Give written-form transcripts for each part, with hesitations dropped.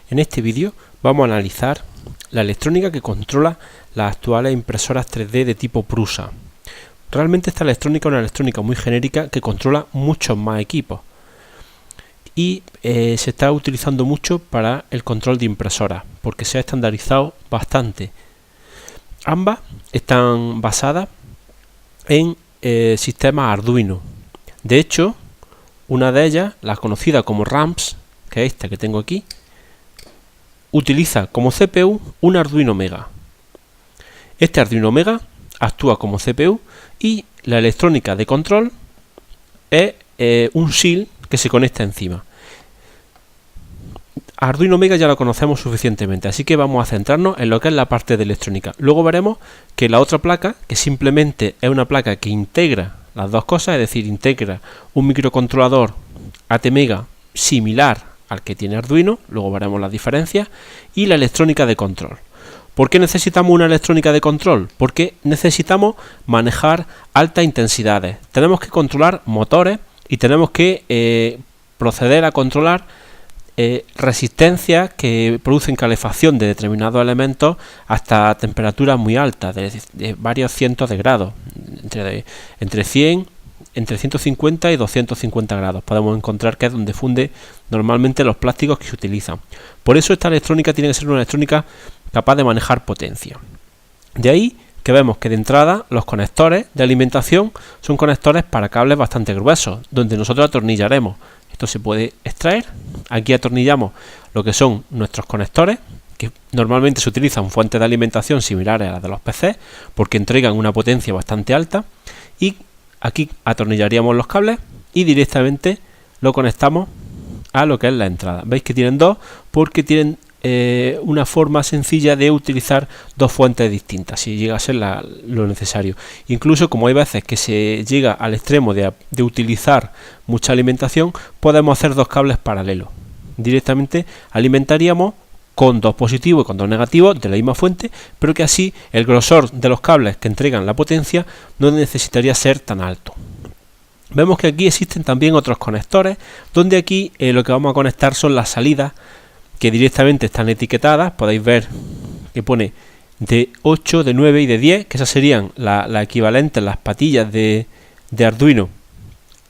En este vídeo vamos a analizar la electrónica que controla las actuales impresoras 3D de tipo Prusa. Realmente esta electrónica es una electrónica muy genérica que controla muchos más equipos y se está utilizando mucho para el control de impresoras porque se ha estandarizado bastante. Ambas están basadas en sistemas Arduino. De hecho, una de ellas, la conocida como RAMPS, que es esta que tengo aquí, utiliza como CPU un Arduino Mega. Este Arduino Mega actúa como CPU y la electrónica de control es un SIL que se conecta encima. Arduino Mega ya lo conocemos suficientemente, así que vamos a centrarnos en lo que es la parte de electrónica. Luego veremos que la otra placa, que simplemente es una placa que integra las dos cosas, es decir, integra un microcontrolador ATmega similar al que tiene Arduino, luego veremos las diferencias, y la electrónica de control. ¿Por qué necesitamos una electrónica de control? Porque necesitamos manejar altas intensidades, tenemos que controlar motores y tenemos que proceder a controlar resistencias que producen calefacción de determinados elementos hasta temperaturas muy altas, de varios cientos de grados, entre 150 y 250 grados. Podemos encontrar que es donde funde normalmente los plásticos que se utilizan. Por eso esta electrónica tiene que ser una electrónica capaz de manejar potencia. De ahí que vemos que de entrada los conectores de alimentación son conectores para cables bastante gruesos, donde nosotros atornillaremos. Esto se puede extraer. Aquí atornillamos lo que son nuestros conectores, que normalmente se utilizan fuentes de alimentación similares a las de los PCs, porque entregan una potencia bastante alta. Y aquí atornillaríamos los cables y directamente lo conectamos a lo que es la entrada. Veis que tienen dos porque tienen una forma sencilla de utilizar dos fuentes distintas, si llega a ser lo necesario. Incluso como hay veces que se llega al extremo de utilizar mucha alimentación, podemos hacer dos cables paralelos. Directamente alimentaríamos con dos positivos y con dos negativos de la misma fuente, pero que así el grosor de los cables que entregan la potencia no necesitaría ser tan alto. Vemos que aquí existen también otros conectores, donde aquí lo que vamos a conectar son las salidas que directamente están etiquetadas. Podéis ver que pone de 8, de 9 y de 10, que esas serían la equivalente, las patillas de Arduino,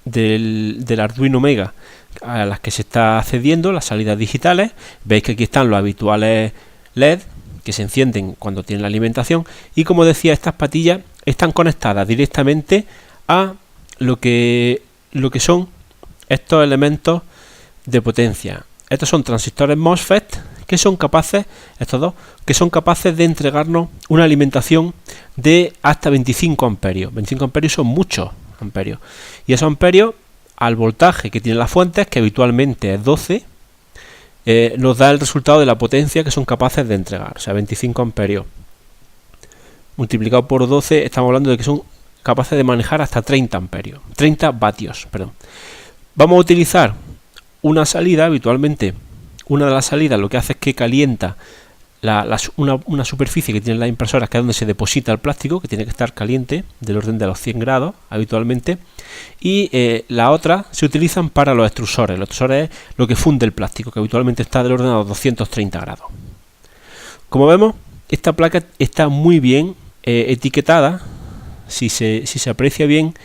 del Arduino Mega, a las que se está accediendo, las salidas digitales. Veis que aquí están los habituales LED que se encienden cuando tienen la alimentación, y como decía, estas patillas están conectadas directamente a lo que son estos elementos de potencia. Estos son transistores MOSFET que son capaces, estos dos, que son capaces de entregarnos una alimentación de hasta 25 amperios. 25 amperios son muchos amperios. Y esos amperios, al voltaje que tienen las fuentes, que habitualmente es 12, nos da el resultado de la potencia que son capaces de entregar. O sea, 25 amperios multiplicado por 12, estamos hablando de que son capaces de manejar hasta 30 amperios. 30 vatios, perdón. Vamos a utilizar una salida, habitualmente una de las salidas lo que hace es que calienta una superficie que tienen las impresoras, que es donde se deposita el plástico, que tiene que estar caliente, del orden de los 100 grados habitualmente, y la otra se utilizan para los extrusores. Los extrusores es lo que funde el plástico, que habitualmente está del orden de los 230 grados. Como vemos, esta placa está muy bien etiquetada. Si se aprecia bien,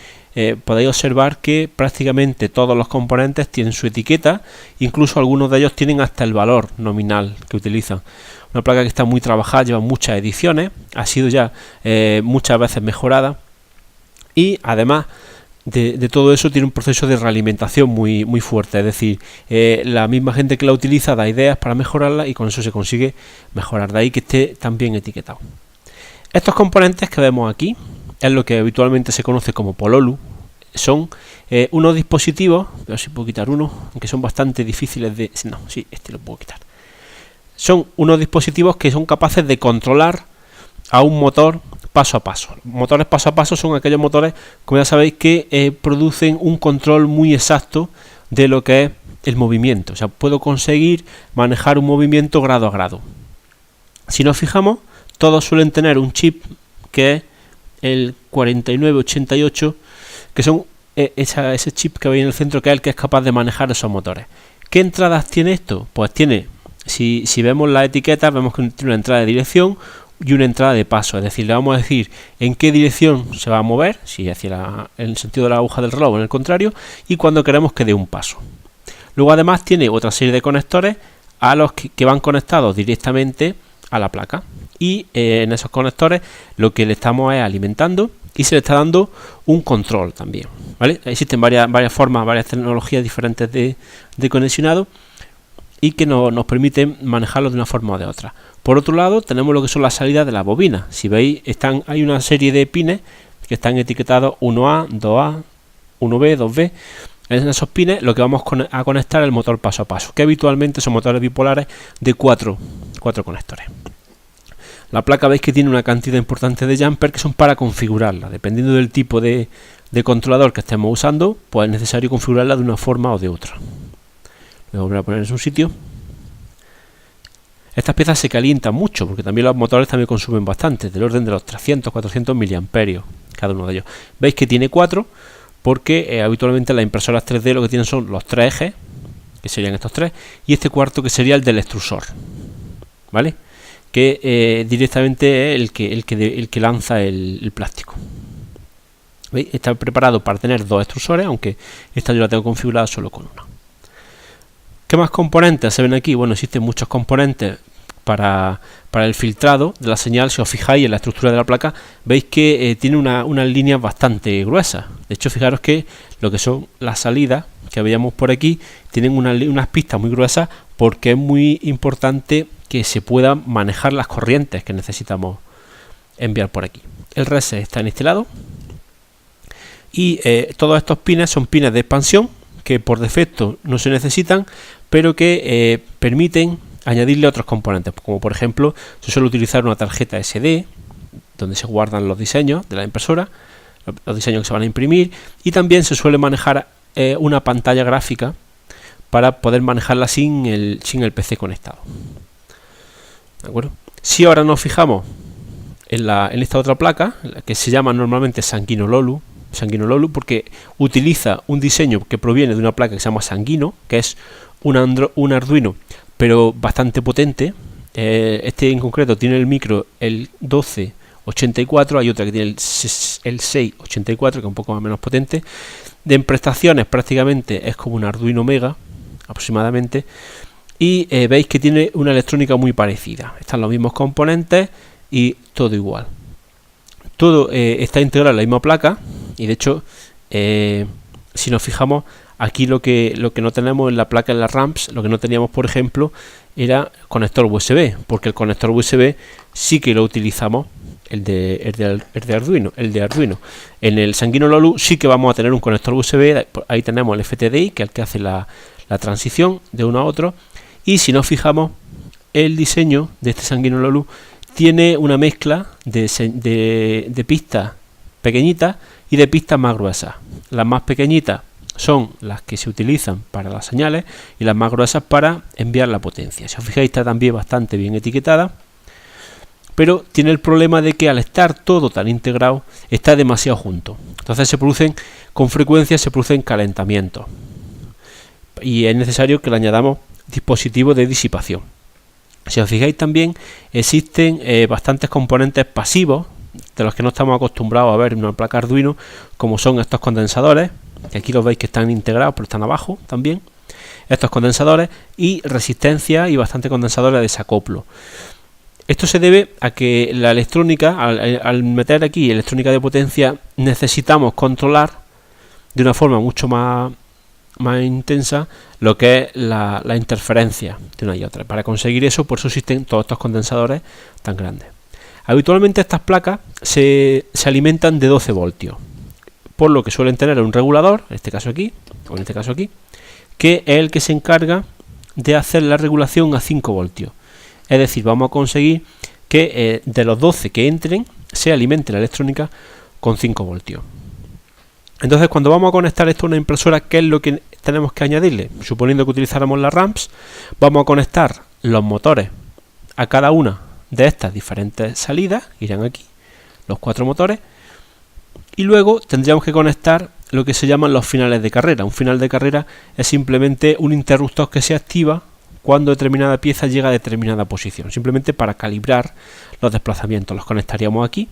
podéis observar que prácticamente todos los componentes tienen su etiqueta, incluso algunos de ellos tienen hasta el valor nominal que utilizan. Una placa que está muy trabajada, lleva muchas ediciones, ha sido ya muchas veces mejorada, y además de todo eso tiene un proceso de realimentación muy fuerte, es decir, la misma gente que la utiliza da ideas para mejorarla y con eso se consigue mejorar, de ahí que esté tan bien etiquetado. Estos componentes que vemos aquí es lo que habitualmente se conoce como Pololu. Son unos dispositivos, a ver si puedo quitar uno, aunque son bastante difíciles de... No, sí, este lo puedo quitar. Son unos dispositivos que son capaces de controlar a un motor paso a paso. Motores paso a paso son aquellos motores, como ya sabéis, que producen un control muy exacto de lo que es el movimiento. O sea, puedo conseguir manejar un movimiento grado a grado. Si nos fijamos, todos suelen tener un chip que es el 4988, que son ese chip que veis en el centro, que es el que es capaz de manejar esos motores. ¿Qué entradas tiene esto? Pues tiene Si vemos la etiqueta, vemos que tiene una entrada de dirección y una entrada de paso, es decir, le vamos a decir en qué dirección se va a mover, si hacia en el sentido de la aguja del reloj o en el contrario, y cuando queremos que dé un paso. Luego además tiene otra serie de conectores a los que van conectados directamente a la placa, y en esos conectores lo que le estamos es alimentando y se le está dando un control también, ¿vale? Existen varias formas, varias tecnologías diferentes de conexionado y que nos permiten manejarlo de una forma o de otra. Por otro lado, tenemos lo que son las salidas de la bobina. Si veis, hay una serie de pines que están etiquetados 1A, 2A, 1B, 2B. En esos pines lo que vamos a conectar es el motor paso a paso, que habitualmente son motores bipolares de 4 conectores. La placa veis que tiene una cantidad importante de jumper que son para configurarla. Dependiendo del tipo de controlador que estemos usando, pues es necesario configurarla de una forma o de otra. Voy a volver a poner en su sitio. Estas piezas se calientan mucho porque también los motores también consumen bastante, del orden de los 300-400 miliamperios cada uno de ellos. Veis que tiene 4 porque habitualmente las impresoras 3D lo que tienen son los 3 ejes, que serían estos 3, y este cuarto que sería el del extrusor, ¿vale? Que directamente es el que lanza el plástico. ¿Veis? Está preparado para tener 2 extrusores, aunque esta yo la tengo configurada solo con una. ¿Qué más componentes se ven aquí? Bueno, existen muchos componentes para el filtrado de la señal. Si os fijáis en la estructura de la placa, veis que tiene unas líneas bastante gruesas. De hecho, fijaros que lo que son las salidas que veíamos por aquí tienen unas pistas muy gruesas porque es muy importante que se puedan manejar las corrientes que necesitamos enviar por aquí. El reset está en este lado y todos estos pines son pines de expansión que por defecto no se necesitan, pero que permiten añadirle otros componentes, como por ejemplo se suele utilizar una tarjeta SD donde se guardan los diseños de la impresora, los diseños que se van a imprimir, y también se suele manejar una pantalla gráfica para poder manejarla sin el PC conectado. ¿De acuerdo? Si ahora nos fijamos en esta otra placa, que se llama normalmente Sanguino Lolu, porque utiliza un diseño que proviene de una placa que se llama Sanguino, que es un Arduino pero bastante potente. Este en concreto tiene el micro el 1284, hay otra que tiene el 684, que es un poco menos potente. De prestaciones prácticamente es como un Arduino Mega aproximadamente, y veis que tiene una electrónica muy parecida. Están los mismos componentes y todo igual. Todo está integrado en la misma placa, y de hecho si nos fijamos aquí lo que no tenemos en la placa, en las ramps, lo que no teníamos por ejemplo era conector USB, porque el conector USB sí que lo utilizamos, el de Arduino. En el Sanguino Lolu sí que vamos a tener un conector USB, ahí tenemos el FTDI, que es el que hace la transición de uno a otro, y si nos fijamos el diseño de este Sanguino Lolu tiene una mezcla de pistas pequeñitas y de pistas más gruesas. Las más pequeñitas son las que se utilizan para las señales y las más gruesas para enviar la potencia. Si os fijáis, está también bastante bien etiquetada, pero tiene el problema de que al estar todo tan integrado está demasiado junto. Entonces con frecuencia se producen calentamientos y es necesario que le añadamos dispositivos de disipación. Si os fijáis también existen bastantes componentes pasivos de los que no estamos acostumbrados a ver en una placa Arduino, como son estos condensadores, que aquí los veis que están integrados pero están abajo también, estos condensadores, y resistencia y bastante condensadores de desacoplo. Esto se debe a que la electrónica, al meter aquí electrónica de potencia, necesitamos controlar de una forma mucho más intensa lo que es la interferencia de una y otra. Para conseguir eso, por eso existen todos estos condensadores tan grandes. Habitualmente estas placas se alimentan de 12 voltios, por lo que suelen tener un regulador, en este caso aquí, o en este caso aquí, que es el que se encarga de hacer la regulación a 5 voltios. Es decir, vamos a conseguir que de los 12 que entren se alimente la electrónica con 5 voltios. Entonces, cuando vamos a conectar esto a una impresora, ¿qué es lo que tenemos que añadirle? Suponiendo que utilizáramos las ramps, vamos a conectar los motores a cada una de estas diferentes salidas, irán aquí los 4 motores, y luego tendríamos que conectar lo que se llaman los finales de carrera. Un final de carrera es simplemente un interruptor que se activa cuando determinada pieza llega a determinada posición, simplemente para calibrar los desplazamientos. Los conectaríamos aquí.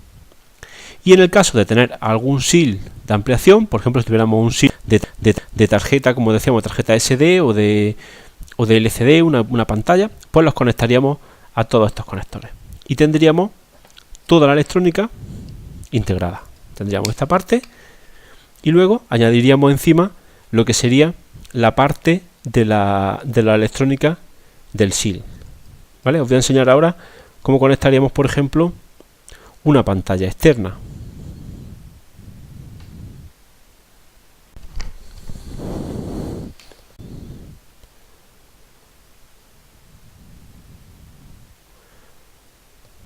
Y en el caso de tener algún SIL de ampliación, por ejemplo, si tuviéramos un SIL de tarjeta, como decíamos, tarjeta SD o de LCD, una pantalla, pues los conectaríamos a todos estos conectores. Y tendríamos toda la electrónica integrada. Tendríamos esta parte y luego añadiríamos encima lo que sería la parte de la electrónica del SIL. ¿Vale? Os voy a enseñar ahora cómo conectaríamos, por ejemplo, una pantalla externa.